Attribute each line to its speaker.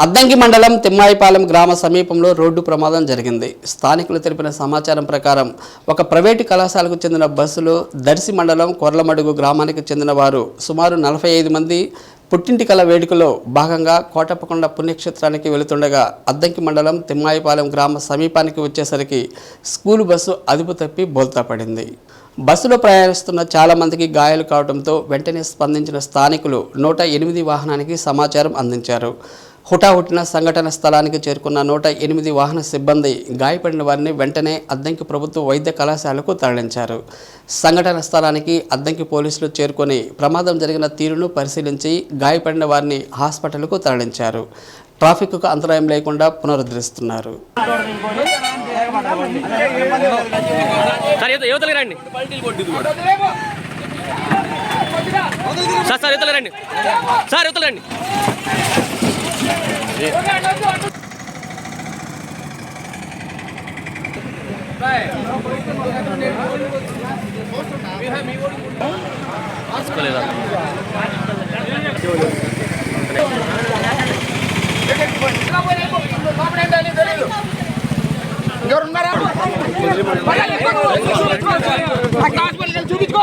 Speaker 1: అద్దంకి మండలం తిమ్మాయిపాలెం గ్రామ సమీపంలో రోడ్డు ప్రమాదం జరిగింది. స్థానికులు తెలిపిన సమాచారం ప్రకారం ఒక ప్రైవేటు కళాశాలకు చెందిన బస్సులో దర్శి మండలం కొర్లమడుగు గ్రామానికి చెందిన వారు సుమారు 45 మంది పుట్టింటికల వేడుకలో భాగంగా కోటప్పకొండ పుణ్యక్షేత్రానికి వెళుతుండగా అద్దంకి మండలం తిమ్మాయిపాలెం గ్రామ సమీపానికి వచ్చేసరికి స్కూలు బస్సు అదుపు తప్పి బోల్తా పడింది. బస్సులో ప్రయాణిస్తున్న చాలా మందికి గాయాలు కావడంతో వెంటనే స్పందించిన స్థానికులు 108 వాహనానికి సమాచారం అందించారు. హుటాహుటిన సంఘటన స్థలానికి చేరుకున్న 108 వాహన సిబ్బంది గాయపడిన వారిని వెంటనే అద్దంకి ప్రభుత్వ వైద్య కళాశాలకు తరలించారు. సంఘటన స్థలానికి అద్దంకి పోలీసులు చేరుకొని ప్రమాదం జరిగిన తీరును పరిశీలించి గాయపడిన వారిని హాస్పిటల్కు తరలించారు. ట్రాఫిక్కు అంతరాయం లేకుండా పునరుద్ధరిస్తున్నారు.
Speaker 2: చూపించుకో